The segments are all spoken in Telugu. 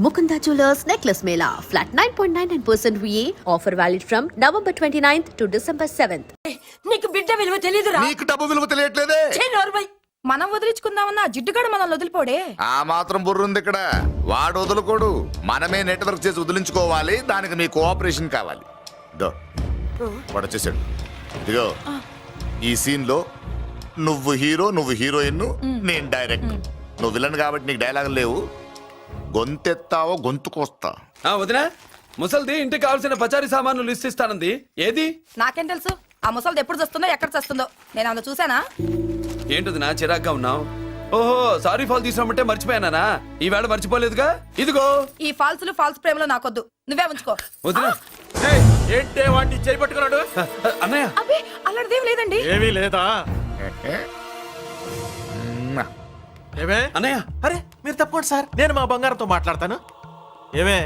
Mukunda Jewelers Necklace Mela. Flat 9.99% VA. Offer valid from November 29th to December 7th. నీకు బిడ్డ విలువ తెలియదురా? నీకు డబ్బు విలువ తెలియట్లేదే. మనం వదిలించుకుందామన్నా జిడ్డుగాడు మనం వదిలిపోడే. ఆ మాత్రం బుర్రుంది ఇక్కడ. వాడు వదులుకోడు, మనమే నెట్వర్క్ చేసి వదిలించుకోవాలి. దానికి మీ కోఆపరేషన్ కావాలి. వాడు వచ్చేసాడు. ఇదిగో ఈ సీన్ లో నువ్వు హీరో, నువ్వు హీరోయిన్, నేను డైరెక్ట్. నువ్వు విలన్ కాబట్టి నీకు డైలాగ్ లేవు. గొంతెత్తావో గొంతుకొస్తా. వదినా, ముసల్ది ఇంటికి కావాల్సిన పచారీ సామాన్లు లిస్ట్ ఇస్తానంది. ఏది? నాకేం తెలుసు? ఆ ముసలిది ఎప్పుడు చస్తుందో ఎక్కడ చస్తుందో నేను అందులో చూసానా? ఏంటది నా చిరాగ్గా ఉన్నావు? ఓహో, సారీ ఫాల్ తీసుకురామంటే మర్చిపోయానా? ఈవేళ మర్చిపోలేదుగా. ఇదిగో ఈ ఫాల్సులు ఫాల్స్ ప్రేమలో నాకొద్దు, నువ్వే ఉంచుకో. వదినా. ఏంటే వాడిని చేయి పట్టుకున్నాడు? అన్నయ్య, అబ్బే అలాంటిదేం లేదండి. ఏమీ లేదా? ఏమే అన్నయ్య, అరే మీరు తప్పకుండా సార్, నేను మా బంగారంతో మాట్లాడతాను. ఏమే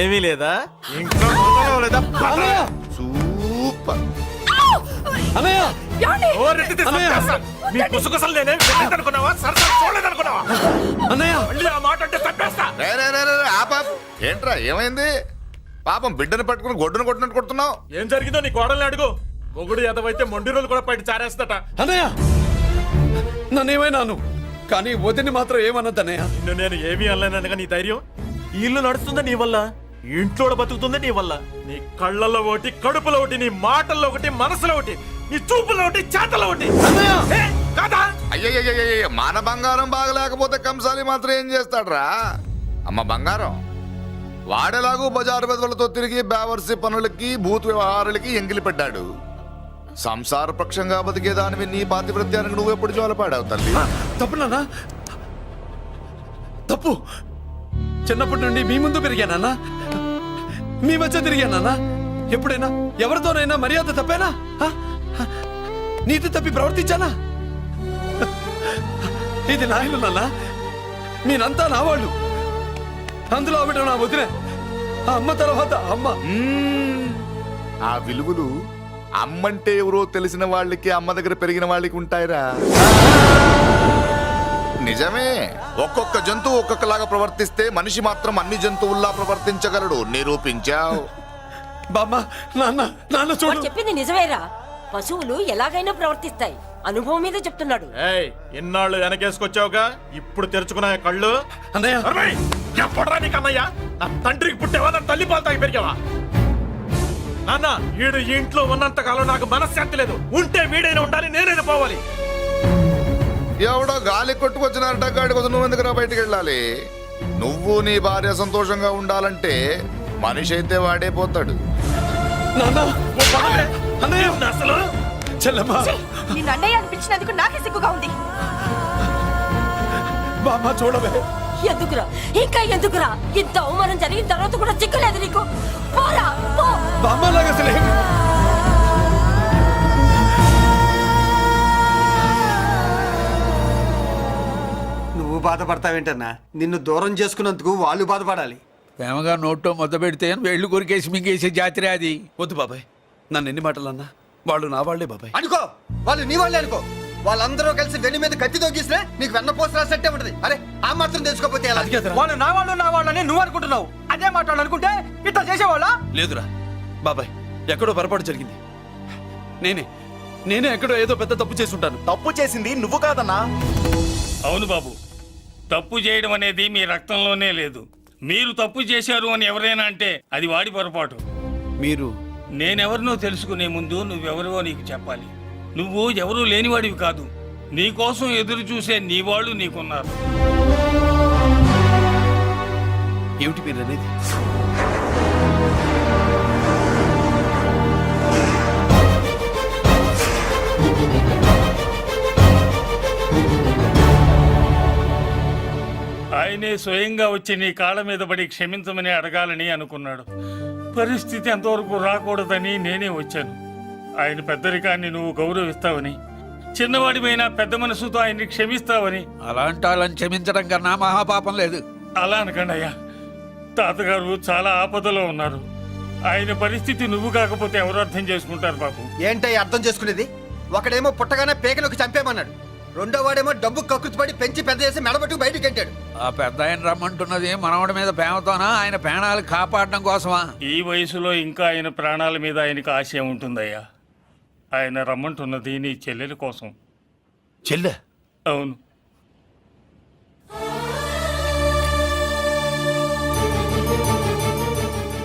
ఏమీ లేదా? ఇంకా లేదా? సూపర్. అన్నయ్య, ఏమండి? ఓ రెడ్డి తీస్తా. మీ కుసుకుసలు నేనే అనుకున్నావా? సరసలు చూడలేదనుకున్నావా? అన్నయ్య, మళ్ళీ ఆ మాట అంటే తప్పేస్తా. ఏంట్రా ఏమైంది? పాపం బిడ్డను పట్టుకుని గొడ్డును కొట్టినట్టు కొడుతున్నావు. ఏం జరిగిందో నీ కోడల్ని అడుగు. మొగుడు ఎదవైతే మొండి రోజులు కూడా బయట చారేస్తట. అన్నయ్య, నన్నేమైనాను కానీ వదిని మాత్రం ఏమన్నదన్నయ్య? నిన్ను నేను ఏమీ అనలేనగా నీ ధైర్యం. ఈ ఇల్లు నడుస్తుందా నీ వల్ల, ఇంట్లో బతుకుతుందా నీ వల్ల. నీ కళ్ళల్లో ఒకటి, కడుపులో ఒకటి, నీ మాటల్లో ఒకటి, మనసులో ఒకటి, నీ చూపులో ఒకటి, చేతల్లో ఒకటి. కాదా? అయ్యయ్యయ్యయ్య, మన బంగారం బాగలేకపోతే కంసాలి మాత్రం ఏం చేస్తాడ్రా? అమ్మ బంగారం వాడేలాగూ బజారు బెదవులతో తిరిగి బేవర్సి పనులకి, భూత్ వ్యవహారాలకి ఎంగిలి పెట్టాడు. సంసార పక్షంగా బతికేదానివి నీ పాతివృత్యానికి నువ్వు ఎప్పుడు జోలపాడావు తల్లి? తప్పు నాన్న, తప్పు. చిన్నప్పటి నుండి మీ ముందు పెరిగానన్నా, మీ మధ్య తిరిగానన్నా. ఎప్పుడైనా ఎవరితోనైనా మర్యాద తప్పేనా? నీతి తప్పి ప్రవర్తించానా? ఇది నా ఇల్లు నాన్న, మీరంతా నా వాళ్ళు. అందులో ఆవిడ నా వదిన, ఆ అమ్మ తర్వాత అమ్మ. ఆ విలువలు అమ్మంటే ఎవరో తెలిసిన వాళ్ళకి, అమ్మ దగ్గర పెరిగిన వాళ్ళకి ఉంటాయిరా. నిజమే, ఒక్కొక్క జంతువు ఒక్కొక్కలాగా ప్రవర్తిస్తే మనిషి మాత్రం అన్ని జంతువుల్లా ప్రవర్తించగలడు. నిరూపించావు. బామ్మ, నాన్న, నాన్న చూడు. చెప్పింది నిజమేరా. పశువులు ఎలాగైనా ప్రవర్తిస్తాయి, అనుభవం మీద చెప్తున్నాడు. ఏయ్, ఇన్నాళ్ళు వెనకేసుకొచ్చావుగా, ఇప్పుడు తెరుచుకున్నా కళ్ళు. అన్నయ్య, ఎప్పుడరా నీకన్నయ్యా? నా తండ్రికి పుట్టేవా? నా తల్లి పాలు తాగి పెరిగావా? నాన్న, వీడు ఈ ఇంట్లో ఉన్నంత కాలం నాకు మనశ్శాంతి లేదు. ఉంటే వీడైనా ఉండాలి, నేనైనా పోవాలి. ఎవడో గాలి కొట్టుకొచ్చినారట, గాడి కోసం నువ్వు ఎందుకురా బయటికి వెళ్ళాలి? నువ్వు నీ భార్య సంతోషంగా ఉండాలంటే మనిషి అయితే వాడే పోతాడు. నాన్న, ఓ పదవే. అన్నయ్య, అసలు చెల్లమ్మా, నిన్ను అన్నయ్య అనిపించినందుకు నాకే సిగ్గుగా ఉంది. బామ్మ చూడవే. ఎందుకురా, ఇంకా ఎందుకురా? ఇంత అవమానం జరిగిన తర్వాత కూడా చిక్కలేదు నీకు? పోరా, పో. బామ్మలాగా అసలే నువ్వు బాధపడతావేంటన్నా? నిన్ను దూరం చేసుకున్నందుకు వాళ్ళు బాధపడాలి. ప్రేమగా నోట్లో మొదలు పెడితే వేళ్ళు కొరికేసి మింగేసే జాతర అది. వద్దు బాబాయ్, నన్ను ఎన్ని మాటలు అన్నా వాళ్ళు నా వాళ్లే బాబాయ్. అనుకో, వాళ్ళు నీ వాళ్ళే అనుకో. వాళ్ళందరూ కలిసి వెన్ను మీద కత్తితో గీసినా నీకు వెన్నపోస రాసట్టే ఉంటది. అరే, ఆ మాత్రం తెలుసుకోకపోతే ఎలా? వాళ్ళు నా వాళ్ళని నువ్వు అనుకుంటున్నావు. అదే మాట్లాడాలనుకుంటే ఇట్లా చేసేవాళ్ళ? లేదురా బాబాయ్, ఎక్కడో పొరపాటు జరిగింది. నేనే ఎక్కడో ఏదో పెద్ద తప్పు చేసి ఉంటాను. తప్పు చేసింది నువ్వు కాదన్నా. అవును బాబు, తప్పు చేయడం అనేది మీ రక్తంలోనే లేదు. మీరు తప్పు చేశారు అని ఎవరైనా అంటే అది వాడి పొరపాటు. మీరు నేనెవరినో తెలుసుకునే ముందు నువ్వెవరివో నీకు చెప్పాలి. నువ్వు ఎవరూ లేనివాడివి కాదు. నీకోసం ఎదురు చూసే నీ వాళ్ళు నీకున్నారు. ఏమిటి మీరు అనేది? ఆయనే స్వయంగా వచ్చి నీ కాళ్ళ మీద పడి క్షమించమని అడగాలని అనుకున్నాడు. పరిస్థితి అంతవరకు రాకూడదని నేనే వచ్చాను. ఆయన పెద్దరికాన్ని నువ్వు గౌరవిస్తావని, చిన్నవాడిపైనా పెద్ద మనసుతో ఆయన్ని క్షమిస్తావని. అలాంటి వాళ్ళని క్షమించడం కన్నా మహాపాపం లేదు. అలా అనకండి అయ్యా, తాతగారు చాలా ఆపదలో ఉన్నారు. ఆయన పరిస్థితి నువ్వు కాకపోతే ఎవరు అర్థం చేసుకుంటారు బాబు? ఏంటో అర్థం చేసుకునేది? ఒకడేమో పుట్టగానే పేకలోకి చంపేమన్నాడు, రెండో వాడేమో డబ్బు కక్కుతుపడి పెంచి పెద్ద చేసి మెడబట్టుకు బయటికి గంటాడు. ఆ పెద్ద ఆయన రమ్మంటున్నది మనవడి మీద ప్రేమతోనా ఆయన ప్రాణాలు కాపాడడం కోసమా? ఈ వయసులో ఇంకా ఆయన ప్రాణాల మీద ఆయనకు ఆశయం ఉంటుందయ్యా. ఆయన రమ్మంటున్నది నీ చెల్లెల కోసం. చెల్లె అవును.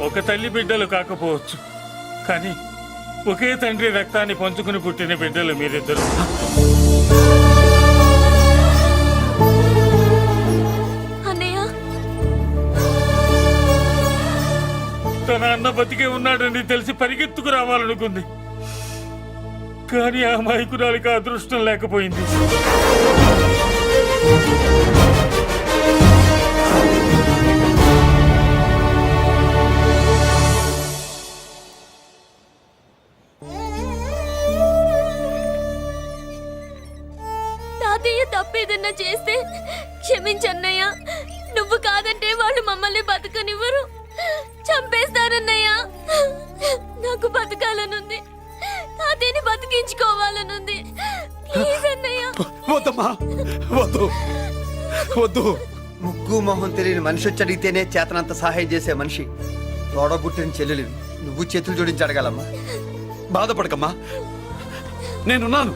ఒక తల్లి బిడ్డలు కాకపోవచ్చు, కానీ ఒకే తండ్రి రక్తాన్ని పంచుకుని పుట్టిన బిడ్డలు మీరిద్దరు. అన్నయ్య, తన అన్న బతికే ఉన్నాడని తెలిసి పరిగెత్తుకు రావాలనుకుంది, కానీ ఆ మైకురాలికి అదృష్టం లేకపోయింది. తాతయ్య తప్పేదన్నా చేస్తే క్షమించన్నయ్య. నువ్వు కాదంటే వాళ్ళు మమ్మల్ని బతకనివ్వరు, చంపేస్తారన్నయ్య. నాకు బతకాలనుంది, తాతయ్యని బతికించుకోవాలనుంది. ప్లీజ్ అన్నయ్య. వద్దమ్మా, వద్దు వద్దు. ముగ్గు మొహం తెలియని మనిషి వచ్చి అడిగితేనే చేతనంత సహాయం చేసే మనిషి తోడబుట్టిన చెల్లెలు నువ్వు చేతులు జోడించి అడగాలమ్మా. బాధపడకమ్మా, నేనున్నాను.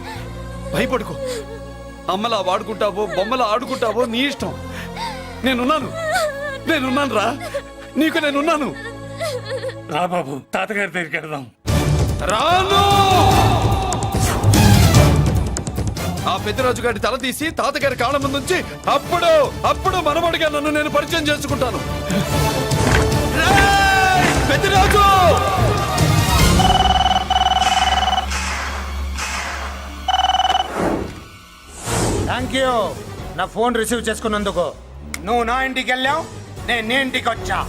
భయపడుకో. అమ్మలా వాడుకుంటావో బొమ్మలా ఆడుకుంటావో నీ ఇష్టం. నేనున్నాను రా, నీకు నేనున్నాను. రా బాబు, తాతగారి దగ్గరికి వెళ్దాం. రాను. ఆ పెద్దరాజు గారి తల తీసి తాతగారి కాళ్ళ ముందుంచి అప్పుడు మనవడిగా నన్ను నేను పరిచయం చేసుకుంటాను. రేయ్, పెద్దరాజు! థ్యాంక్ యూ నా ఫోన్ రిసీవ్ చేసుకున్నందుకు. నువ్వు నా ఇంటికి వెళ్ళావు, నేను నీ ఇంటికి వచ్చా.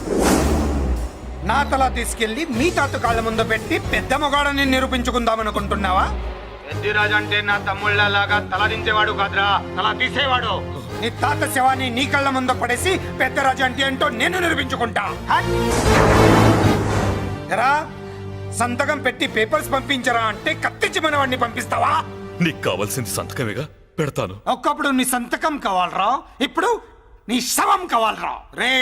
నా తల తీసుకెళ్లి మీ తాత కాళ్ళ ముందు పెట్టి పెద్ద మొగాడని నిరూపించుకుందామనుకుంటున్నావా? పెద్దిరాజు అంటే నా తమ్ముళ్ళలాగా తల దించేవాడు కాదురా, తల తీసేవాడు. నీ తాత శవాన్ని నీ కళ్ళ ముందు పడేసి పెద్దరాజు అంటే ఏంటో నేను నిరూపించుకుంటా. హట్! ఎరా, సంతకం పెట్టి పేపర్స్ పంపించరా అంటే కత్తించి మన వాడిని పంపిస్తావా? నీకు కావాల్సింది సంతకమేగా, పెడతాను. ఒకప్పుడు నీ సంతకం కావాలరా, ఇప్పుడు నీ శవం కావాలరా. రే,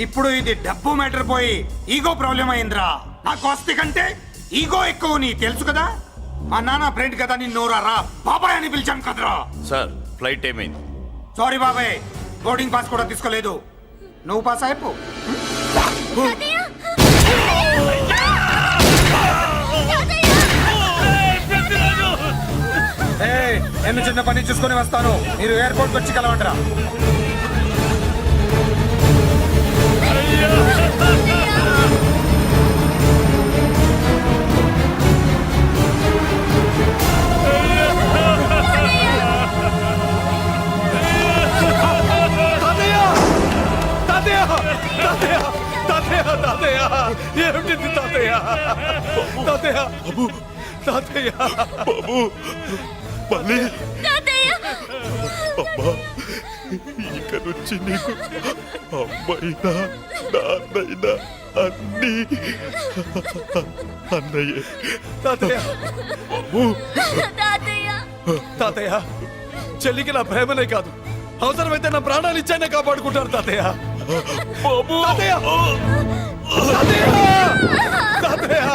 ఇప్పుడు ఇది డబ్బు మ్యాటర్ పోయి ఈగో ప్రాబ్లం అయిందిరా. నాకు ఆస్తి కంటే ఈగో ఎక్కువ, నీ తెలుసు కదా. మా నాన్న ఫ్రెండ్ కదా, నిన్ను రా బాబాయ్ అని పిలిచాను కదరా. సార్, ఫ్లైట్ ఏమైంది? సారీ బాబాయ్, బోర్డింగ్ పాస్ కూడా తీసుకోలేదు. నువ్వు పాస్ అయిపో. నేను చిన్న పని చూసుకొని వస్తాను, మీరు ఎయిర్పోర్ట్ వచ్చి కలవండిరా. ఏమిటి తాతయ్య? తాతయ్య బాబు, తాతయ్య బాబు, అమ్మా, ఇక నుంచి నీకు అమ్మైనా నాన్నైనా అన్నీ అన్నయ్యే. తాతయ్య బాబు, తాతయ్య, చెల్లికి నా ప్రేమనే కాదు, అవసరమైతే నా ప్రాణాలు ఇచ్చానే కాపాడుకుంటారు తాతయ్య. బాబు, తాతయ్య, తాతయ్య, తాతయ్య.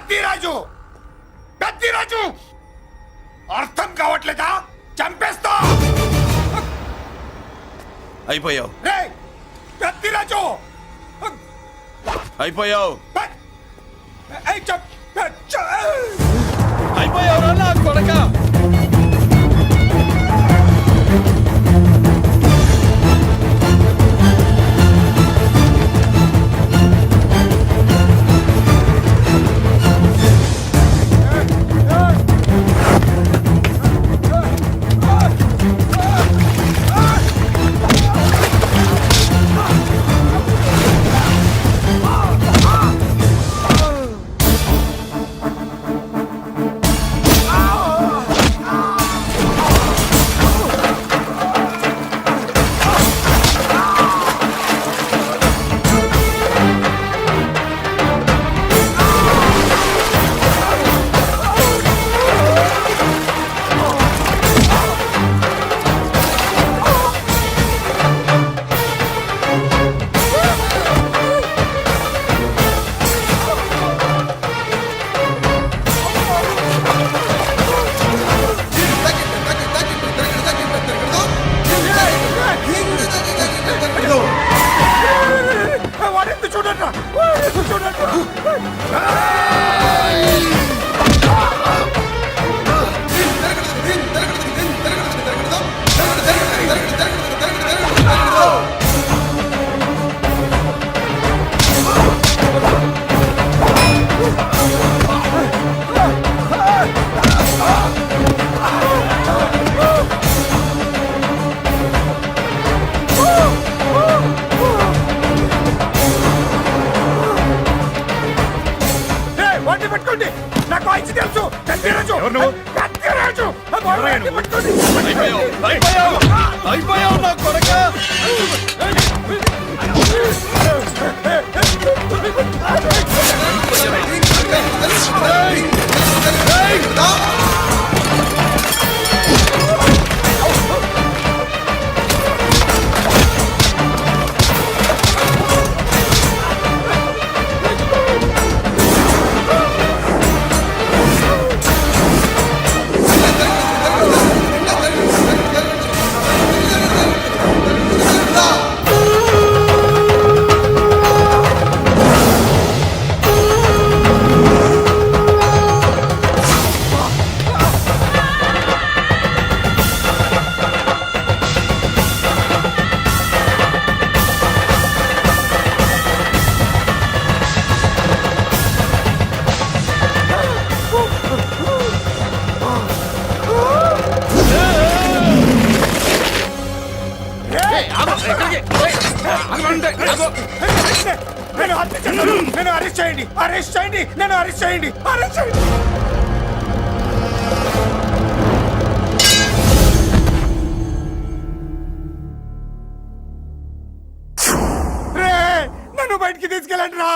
పెద్దిరాజు పెద్దిరాజు అర్థం కావట్లేదా? చంపేస్తా. అయిపోయావు రే పెద్దిరాజు అయిపోయావు ఏయ్, అయిపోయావు నా కొడక. వాడెందుకు చూడట్రా, వాడెందుకు చూడట్రా. వాడిని పెట్టుకోండి, నాకు వాయిస్ తెలుసు. పెద్దిరాజు పెద్దిరాజు వాడిని పెట్టుకోండి. అయిపోయావు నా కొడక. నేను అరెస్ట్ చేయండి, అరెస్ట్ చేయండి, నన్ను అరెస్ట్ చేయండి, అరెస్ట్ చేయండి. నన్ను బయటికి తీసుకెళ్ళండి రా,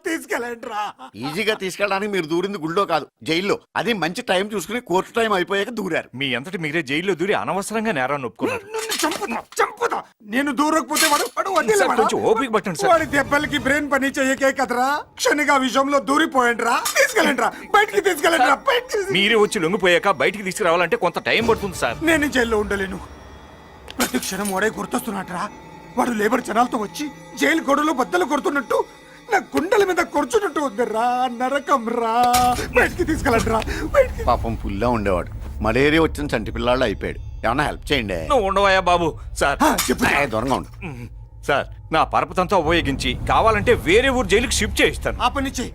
తీసుకెళ్ళండి రా. ఈజీగా తీసుకెళ్ళడానికి మీరు దూరింది గుళ్ళో కాదు, జైల్లో. అది మంచి టైం చూసుకుని కోర్టు టైం అయిపోయాక దూరారు. మీ అంతటి మీరే జైల్లో దూరి అనవసరంగా నేరాన్ని ఒప్పుకున్నారు. నన్ను చంపుతా, చంపుతా. నేను దూరకపోతే వాడు వదిలేవాడా? కొంచెం ఓపిక పట్టండి సార్. వాడి దెబ్బలకి బ్రెయిన్ పని చెయ్యకే కదరా, క్షణిగా విషయంలో దూరిపోయండి రా. తీసుకెళ్ళండి రా, బయటికి తీసుకెళ్ళండి రా, బయటికి. మీరే వచ్చి లొంగిపోయాక బయటికి తీసుకురావాలంటే కొంత టైం పడుతుంది సార్. నేను జైల్లో ఉండలేను. ప్రతి క్షణం వాడే గుర్తొస్తున్నట్రా. వాడు లేబర్ జనాలతో వచ్చి జైలు గొడవలు బద్దలు కొడుతున్నట్టు నా గుండెల మీద కొడుచున్నట్టు ఉందిరా, నరకం రా. బయటికి తీసుకెళ్ళండి రా, బయటికి. పాపం పుల్లా ఉండేవాడు, మలేరియా వచ్చిన చంటి పిల్లాళ్ళు అయిపోయాడు. ఏమన్నా హెల్ప్ చేయండి. నువ్వు ఉండవయ్యా బాబు. సార్ చెప్పు. దూరంగా ఉండు. సార్ నా పరపతంతో ఉపయోగించి కావాలంటే వేరే ఊరు జైలుకి షిఫ్ట్ చేయిస్తాను. ఆ పని చెయ్యి.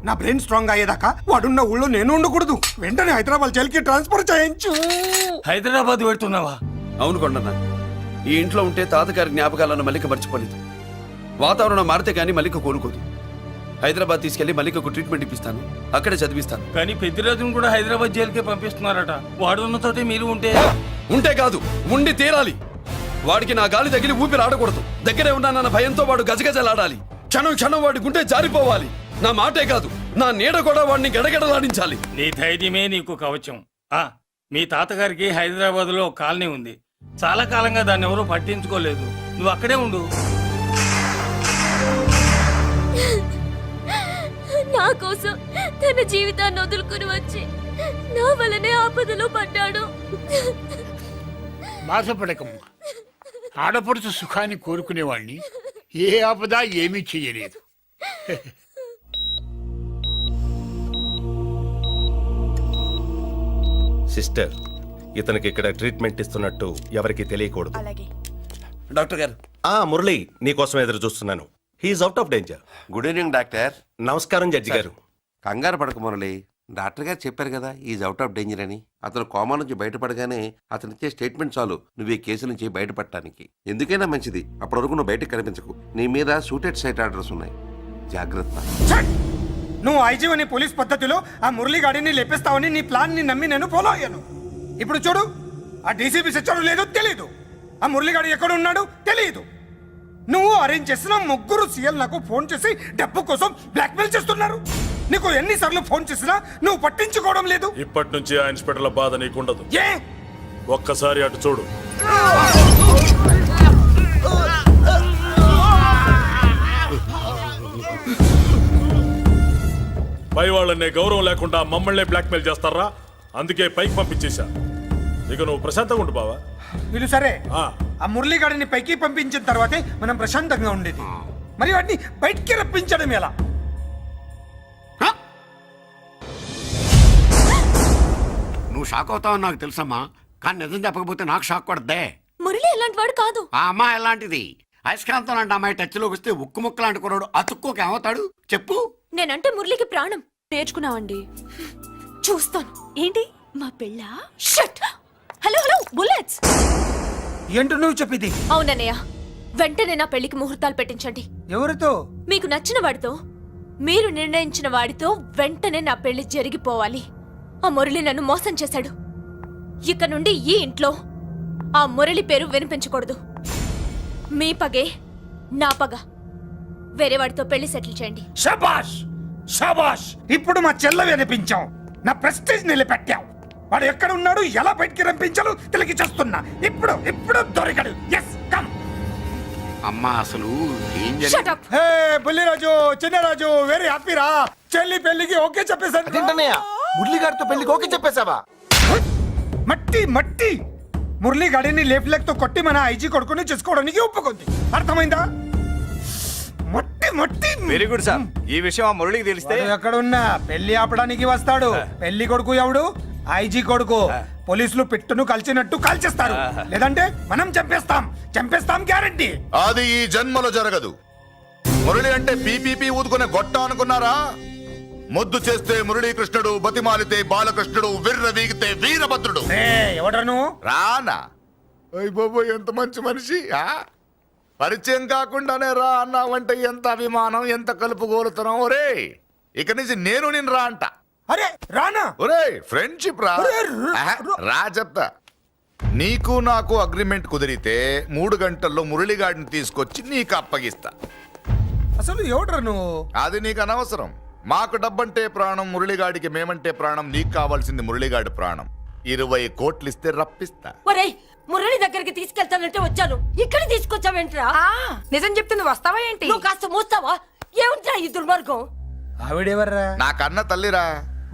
నా బ్రెయిన్ స్ట్రాంగ్ అయ్యేదాకా వాడున్న ఊళ్ళో నేను ఉండకూడదు. వెంటనే హైదరాబాద్ జైలుకి ట్రాన్స్ఫర్ చేయించు. హైదరాబాద్ పెడుతున్నావా? అవును కొండన్న, ఈ ఇంట్లో ఉంటే తాతగారి జ్ఞాపకాలను మల్లిక మర్చిపోలేదు. వాతావరణం మారితే కానీ మల్లిక కోలుకోదు. హైదరాబాద్ తీసుకెళ్లి మల్లికకు ట్రీట్మెంట్ ఇప్పిస్తాను, అక్కడే చదివిస్తాను. కానీ పెద్దిరాజును కూడా హైదరాబాద్ జైలుకే పంపిస్తున్నారట. వాడు ఉన్న తోటి మీరు ఉంటే కాదు, ఉండి తీరాలి. వాడికి నా గాలి తగిలి ఊపిరి ఆడకూడదు. దగ్గరే ఉన్నానన్న భయంతో వాడు గజగజలాడాలి. క్షణం క్షణం వాడి గుండె జారిపోవాలి. నా మాటే కాదు, నా నీడ కూడా వాడిని గడగడలాడించాలి. నీ ధైర్యమే నీకు కవచం. మీ తాతగారికి హైదరాబాద్ లో కాలనీ ఉంది. చాలా కాలంగా దాన్ని ఎవరూ పట్టించుకోలేదు. నువ్వు అక్కడే ఉండు. నా కోసం తన జీవితాన్ని వదులుకుని వచ్చి నా వల్లనే ఆపదలో పడ్డాడు. బాధపడకమ్మా. ఆడపడుచు సుఖాన్ని కోరుకునేవాణ్ణి ఏ ఆపద ఏమీ చెయ్యలేదు. సిస్టర్, ఇతనికి ఇక్కడ ట్రీట్మెంట్ ఇస్తున్నట్టు ఎవరికి తెలియకూడదు. అలాగే. డాక్టర్ గారు, మురళి నీకోసం ఎదురు చూస్తున్నాను. He's out of danger. Good evening doctor. నమస్కారం జడ్జి గారు. కంగారు పడక మురళి, డాక్టర్ గారు చెప్పారు కదా ఈజ్ అవుట్ ఆఫ్ డేంజర్ అని. అతను కోమా నుంచి బయటపడగానే అతను ఇచ్చే స్టేట్మెంట్ చాలు నువ్వు ఈ కేసు నుంచి బయటపడటానికి. ఎందుకైనా మంచిది అప్పటి వరకు నువ్వు బయటకు కనిపించకు. నీ మీద సూటెడ్ సైట్ ఆర్డర్స్ ఉన్నాయి, జాగ్రత్త. ఛట్! నువ్వు ఐజీవని పోలీస్ పద్ధతిలో ఆ మురళి గాడిని లేపిస్తావని నీ ప్లాన్ ని నమ్మి నేను ఫాలో అయ్యాను. ఇప్పుడు చూడు, ఆ డీసీపీ సచ్చాడు లేదో తెలియదు, ఆ మురళి గాడు ఎక్కడ ఉన్నాడు తెలియదు. నువ్వు అరేంజ్ చేసిన ముగ్గురు సీఎల్ నాకు ఫోన్ చేసి డబ్బు కోసం బ్లాక్మెయిల్ చేస్తున్నారు. నీకు ఎన్నిసార్లు ఫోన్ చేసినా నువ్వు పట్టించుకోవడం లేదు. ఇప్పటి నుంచి ఆ ఇన్స్పెక్టర్ల బాధ నీకుండదు. ఏ ఒక్కసారి అటు చూడు. పై వాళ్ళనే గౌరవం లేకుండా మమ్మల్ని బ్లాక్మెయిల్ చేస్తారా? అందుకే పైకి పంపించేశా. ఇక నువ్వు ప్రశాంతంగా ఉండు బావా. వీళ్ళు సరే, ఆ. ఆ మురళి గాడిని పైకి పంపించిన తర్వాతే మనం ప్రశాంతంగా ఉండేది. మరి వాటిని బయటికి రప్పించడం ఎలా? నువ్వు షాక్ అవుతావని నాకు తెలుసమ్మా, కానీ నిజం చెప్పకపోతే నాకు షాక్ కొడద్దే. మురళి ఎలాంటి వాడు కాదు. ఆ అమ్మాయి ఎలాంటిది? అయస్కాంతం లాంటి అమ్మాయి టచ్లోకి వస్తే ఉక్కు ముక్క లాంటి కుర్రాడు అతుక్కోక ఏమవుతాడు చెప్పు. నేనంటే మురళికి ప్రాణం. నేర్చుకున్నావండి, చూస్తాను. ఏంటి మా పెళ్ళ? షట్! Hello hello bullets! ఏంటో నువ్వు చెప్పింది? అవునన్నయ్య, వెంటనే నా పెళ్లికి ముహూర్తాలు పెట్టించండి. ఎవరితో? మీకు నచ్చిన వాడితో, మీరు నిర్ణయించిన వాడితో వెంటనే నా పెళ్లి జరిగిపోవాలి. ఆ మురళి నన్ను మోసం చేశాడు. ఇక నుండి ఈ ఇంట్లో ఆ మురళి పేరు వినిపించకూడదు. మీ పగే నా పగ. వేరే వాడితో పెళ్లి సెటిల్ చేయండి. శబాష్ శబాష్! ఇప్పుడు మా చెల్ల వినిపించాం, నా ప్రెస్టేజ్ నిలబెట్టావు. వాడు ఎక్కడ ఉన్నాడు, ఎలా బయటికి రంపించాలో తెలికి చేస్తున్నా. ఇప్పుడు ఇప్పుడు దొరికాడు. Yes come. అమ్మా అసలు ఏం Shut జరిగింది? up! Hey Bulliraju, Chinnaraju, very happy రా. చెల్లి పెళ్లికి ఓకే చెప్పేశాను. మురళి గారితో పెళ్లికి ఓకే చెప్పేశావా? మట్టి మట్టి మురళి గాడిని లేఫ్ లెగ్ తో కొట్టి మన ఐజీ కొడుకుని చేసుకోవడానికి ఒప్పుకుంది. అర్థమైందా? మట్టి మట్టి. Very good sir. ఈ విషయం ఆ మురళికి తెలిస్తే వాడు ఎక్కడ ఉన్నా పెళ్లి ఆపడానికి వస్తాడు. పెళ్లి కొడుకు ఎవడు? ఐజీ కొడుకు. పోలీసులు పిట్టును కలిసినట్టు కాల్చేస్తారు, లేదంటే మనం చంపేస్తాం. చంపేస్తాం గ్యారంటీ. అది ఈ జన్మలో జరగదు. మురళి అంటే పీపీపీ ఊదుకునే గొట్ట అనుకున్నారా? ముద్దు చేస్తే మురళీకృష్ణుడు, బతిమాలితే బాలకృష్ణుడు, విర్ర వీగితే వీరభద్రుడు. ఎవడ్రా నువ్వు? రానా? అయ్ బాబో, ఎంత మంచి మనిషి. పరిచయం కాకుండానే రా అన్నావంటే ఎంత అభిమానం, ఎంత కలుపుగోలుతున్నాం. ఒరే, ఇక నుంచి నేను రా అంట. అరే రానా? ఒరే, ఫ్రెండ్షిప్ రా. ఒరే, రా చెప్తా. నీకు నాకు అగ్రిమెంట్ కుదిరితే 3 గంటల్లో మురళిగాడిని తీసుకొచ్చి నీకు అప్పగిస్తా. అసలు ఎవడ్రా నువ్వు? అది నీకు అనవసరం. మాకు డబ్బంటే ప్రాణం, మురళిగాడికి మేమంటే ప్రాణం. నీకు కావాల్సింది మురళిగాడి ప్రాణం. 20 కోట్లు ఇస్తే రప్పిస్తా. ఒరేయ్, మురళి దగ్గరికి తీసుకెళ్తానంటే వచ్చాను, ఇక్కడ తీసుకొచ్చావేంట్రా? నిజం చెప్తే నువ్వు వస్తావా ఏంటి? నువ్వు కాస్త మూస్తావా? ఏమిట్రా ఈ దుర్మార్గం? ఆవిడెవర్రా? నా కన్న తల్లిరా,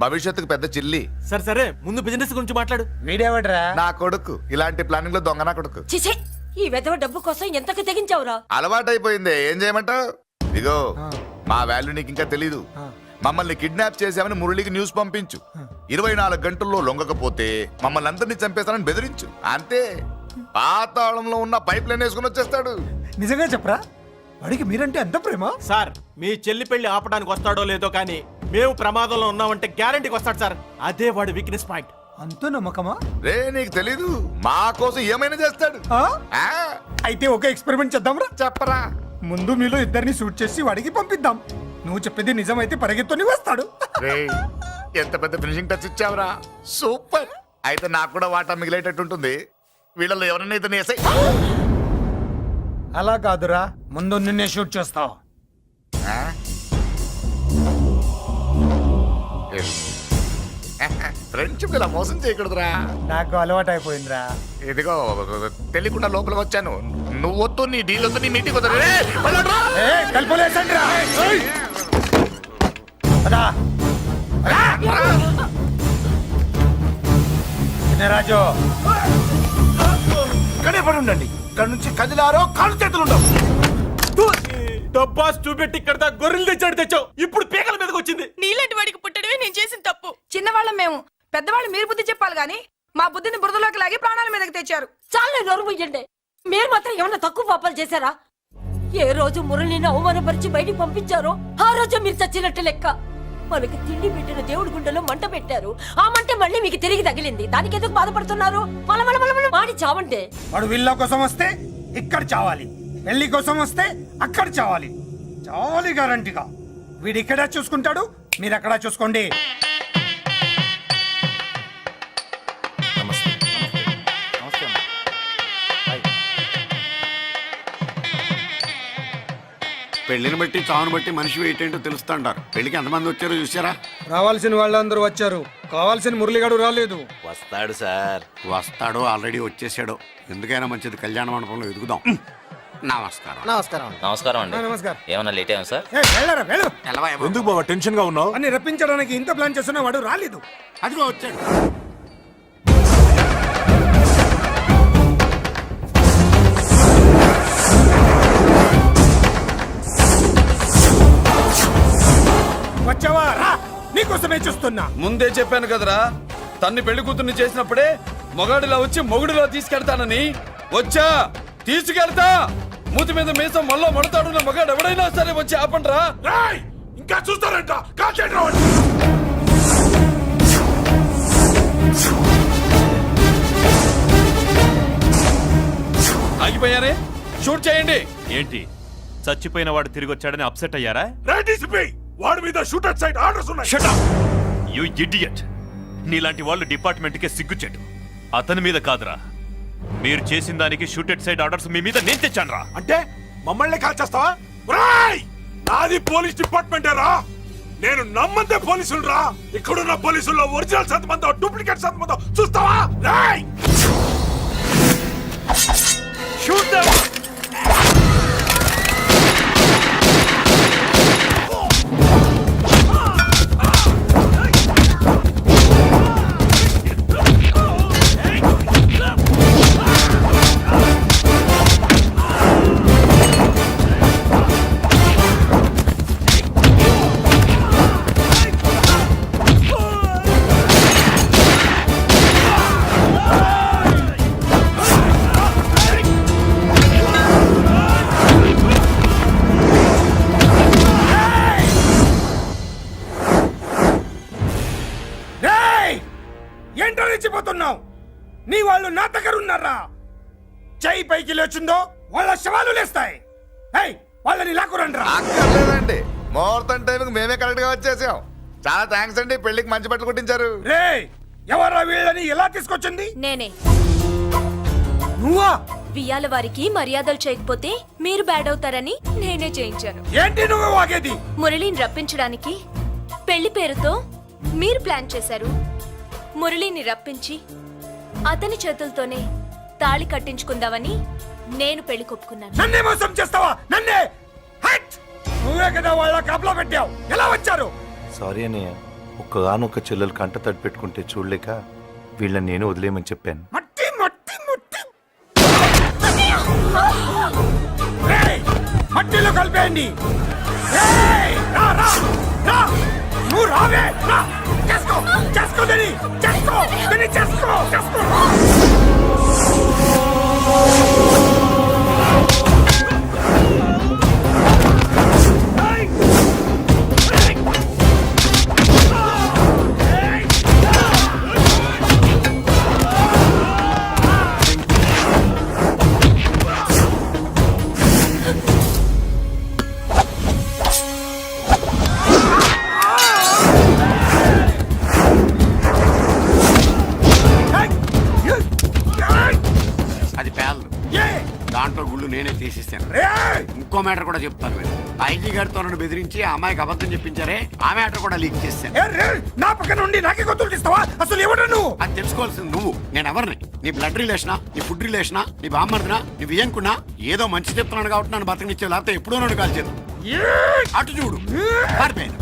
భవిష్యత్తుకు పెద్ద చిల్లి. సరే సరే, ముందు బిజినెస్ గురించి మాట్లాడు. వీడేవడ్రా? నా కొడుకు. ఇలాంటి ప్లానింగ్ లో దొంగ నా కొడుకు. చిచే, ఈ వెధవ డబ్బు కోసం ఎంతకు తెగించావురా? అలవాటైపోయింది, ఏం చేయమంటావు? ఇదిగో, మా వాల్యూ నీకు ఇంకా తెలీదు. మమ్మల్ని కిడ్నాప్ చేశామని మురళికి న్యూస్ పంపించు. 24 గంటల్లో లొంగకపోతే మమ్మల్ని అందరినీ చంపేస్తానని బెదిరించు. అంతే. పాతాళంలో ఉన్న పైప్ లైన్ వేసుకుని వచ్చేస్తాడు. నిజంగా చెప్పరా? వాడికి మీరంటే ఎంత ప్రేమ? సార్, మీ చెల్లి పెళ్లి ఆపడానికి వస్తాడో లేదో కానీ మేము ప్రమాదంలో ఉన్నామంటే గ్యారంటీకి వస్తాడు సార్. అదే వాడి వీక్నెస్ పాయింట్. అంత నమ్మకమా? రే, నీకు తెలీదు. మా కోసం ఏమైనా చేస్తాడు. ఆ? అయితే ఒక ఎక్స్పెరిమెంట్ చేద్దాంరా. చెప్పరా. ముందు మీలో ఇద్దరిని షూట్ చేసి వాడికి పంపిద్దాం. నువ్వు చెప్పేది నిజమైతే పరిగెత్తుని వస్తాడు. రేయ్, ఎంత పెద్ద ఫినిషింగ్ టచ్ ఇచ్చావురా. సూపర్. అయితే నాకు కూడా వాటా మిగిలేటట్టు ఉంటుంది. వీళ్ళలో ఎవరైనా ఇతను వేసాయి. అలా కాదురా, ముందు నిన్నే షూట్ చేస్తావు. ఫ్రెండ్షిప్ ఇలా మోసం చేయకూడదురా. నాకు అలవాటు అయిపోయిందిరా. ఇదిగో, తెలియకుండా లోపలికి వచ్చాను. నువ్వు వద్దు, నీ డీల్ వద్దు, నీ మీటింగ్ వద్దు. కలుపులేసండి రా. పదా. రాజు ఇక్కడే పడి ఉండండి. ఇక్కడ నుంచి కదిలారో కాళ్ళు చేతులు ఉండవు. డబ్బాస్ చూపెట్టి ఇక్కడ దాకా గొర్రెలు తెచ్చాడు తెచ్చావు. ఇప్పుడు పీకల మీదకి వచ్చింది. నీలాంటి వాడికి పుట్టడమే నేను చేసిన తప్పు. చిన్నవాళ్ళం మేము, పెద్దవాళ్ళు మీరు బుద్ధి చెప్పాలి గాని మా బుద్ధిని బురదలోకి లాగి ప్రాణాల మీదకి తెచ్చారు. చాలా నోరు ముయ్యండి. మీరు మాత్రం ఏమన్నా తక్కువ పాపాలు చేశారా? ఏ రోజు మురళిని అవమానపరిచి బయటికి పంపించారో ఆ రోజు మీరు చచ్చినట్టు లెక్క. మనకి తిండి పెట్టిన దేవుడి గుండెలో మంట పెట్టారు. ఆ మంట మళ్ళీ మీకు తిరిగి తగిలింది. దానికి ఎందుకు బాధపడుతున్నారు? మాడి చావంటే. వాడు విల్ల కోసం వస్తే ఇక్కడ చావాలి, పెళ్లి కోసం వస్తే అక్కడ చావాలి. చావాలి గ్యారంటీగా. వీడు ఇక్కడే చూసుకుంటాడు, మీరు అక్కడ చూసుకోండి. పెళ్లిని బట్టి చావును బట్టి మనిషి ఏంటో తెలుస్తుంటారు. పెళ్లికి ఎంతమంది వచ్చారో చూసారా? రావాల్సిన వాళ్ళందరూ వచ్చారు, కావాల్సిన మురళిగాడు రాలేదు. వస్తాడు సార్, వస్తాడు. ఆల్రెడీ వచ్చేసాడు. ఎందుకైనా మంచిది కళ్యాణ మండపంలో ఎదుగుదాం. నమస్కారం. నమస్కారం. నమస్కారం అండి. నమస్కారం. ఏమన్నా లేట్ అయ్యాం సార్? ఎందుకు బాబా టెన్షన్ గా ఉన్నావు? అన్ని రప్పించడానికి ఇంత ప్లాన్ చేస్తున్నా వాడు రాలేదు. అదిగో వచ్చాడు. వచ్చావా? రా, నీకోసమే చూస్తున్నా. ముందే చెప్పాను కదరా, తన్ని పెళ్లి కూతుర్ని చేసినప్పుడే మొగాడిలా వచ్చి మొగుడిలా తీసుకెళ్తానని. వచ్చా, తీసుకెళ్తా. మూతి మీద మీసం మళ్ళా మడతాడున్న మగాడు ఎవడైనా సరే వచ్చి ఆపండ్రా. ఇంకా చూస్తారంట. ఆగిపోయారే, షూట్ చేయండి. ఏంటి చచ్చిపోయిన వాడు తిరిగి వచ్చాడని అప్సెట్ అయ్యారా? వాడి మీద షూటర్ సైడ్ ఆర్డర్స్ ఉన్నాయి. Shut up you idiot. నీలాంటి వాళ్ళు డిపార్ట్మెంట్ కే సిగ్గుచెట్టు. అతని మీద కాదురా, మీరు చేసిన దానికి షూటెడ్ సైడ్ ఆర్డర్స్ మీ మీద నేను తెచ్చానురా. అంటే మమ్మల్ని కాల్ చేస్తావా? నాది పోలీస్ డిపార్ట్మెంట్ రా. నేను నమ్మందే పోలీసులు రా. ఇక్కడున్న పోలీసుల్లో ఒరిజినల్ సత్మంతో డూప్లికేట్ సత్మంతో చూస్తావా? Shoot them. ఏంటో రెచ్చిపోతున్నావు? నీ వాళ్ళు నా దగ్గర ఉన్నారా? చెయ్యి పైకి లేచుందో వాళ్ళ శవాలు లేస్తాయి. వాళ్ళని లాక్కురండ్రా. అక్కర్లేదండి, ముహూర్తం టైంకి మేమే కరెక్ట్ గా వచ్చేసాం. చాలా థ్యాంక్స్ అండి. పెళ్లికి మంచి బట్టలు కుట్టించారు. రే, ఎవరా వీళ్ళని ఎలా తీసుకొచ్చింది? నేనే. నువ్వా? వియ్యాల వారికి మర్యాదలు చేయకపోతే మీరు బ్యాడ్ అవుతారని నేనే చేయించాను. ఏంటి నువ్వు వాగేది? మురళిని రప్పించడానికి పెళ్లి పేరుతో మీరు ప్లాన్ చేశారు. మురళిని రప్పించి అతని చేతులతోనే తాళి కట్టించుకుందామని నేను పెళ్లి కొప్పుకున్నాను. నన్నే మోసం చేస్తావా? నన్నే? హట్! నువ్వే కదా వాళ్ళ కాపలా పెట్టావు. ఎలా వచ్చారు? సారీ అన్నయ్య, ఒక్కగానొక్క చెల్లెలు కంట తడి పెట్టుకుంటే చూడలేక వీళ్ళని నేను వదిలేయమని చెప్పాను. మట్టి మట్టి మట్టి రేయ్, మట్టిలో కలిపేయండి. రేయ్, రా, రా, రా. నువ్వు రావే. రా. చేసుకో, చేసుకో దీన్ని. చేసుకో, దీన్ని చేసుకో, చేసుకో. అది పేలదు. దాంట్లో గుళ్ళు నేనే తీసిస్తాను. ఇంకో మ్యాటర్ కూడా చెప్తాను. మీరు ఐజీ గారితో నన్ను బెదిరించి ఆ అమ్మాయికి అబద్ధం చెప్పించారే, ఆ మ్యాటర్ కూడా లీక్ చేస్తాను. నా పక్కన ఉండి నాకే గొంతులు తీస్తావా? అసలు ఎవరు నువ్వు? అది తెలుసుకోవాల్సింది నువ్వు. నేను ఎవరిని? నీ బ్లడ్ రిలేషనా, నీ ఫుడ్ రిలేషనా, నీ బామ్మర్దినా, నీ వియంకున్నా? ఏదో మంచి చెప్తున్నాను కాబట్టి నన్ను బతకనిచ్చావు, లేకపోతే ఎప్పుడో నన్ను కాల్చేది. అటు చూడు పారిపోయాను.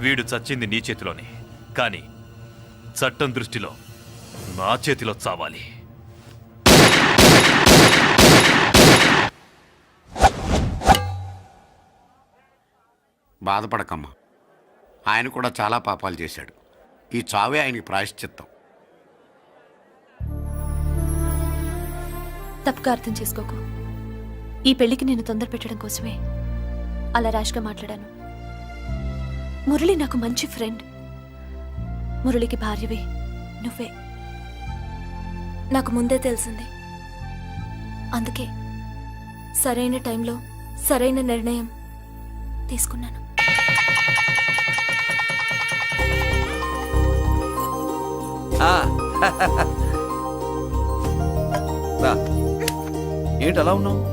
వీడు చచ్చింది నీ చేతిలోనే, కానీ చట్టం దృష్టిలో నా చేతిలో చావాలి. బాధపడకమ్మా, ఆయన కూడా చాలా పాపాలు చేశాడు. ఈ చావే ఆయనకి ప్రాయశ్చిత్తం. తప్పుగా అర్థం చేసుకోకు. ఈ పెళ్లికి నేను తొందర పెట్టడం కోసమే అలా ర్యాష్గా మాట్లాడాను. మురళి నాకు మంచి ఫ్రెండ్. మురళికి భార్యవే నువ్వే. నాకు ముందే తెలిసింది. అందుకే సరైన టైంలో సరైన నిర్ణయం తీసుకున్నాను. ఏంటి అలా ఉన్నావు?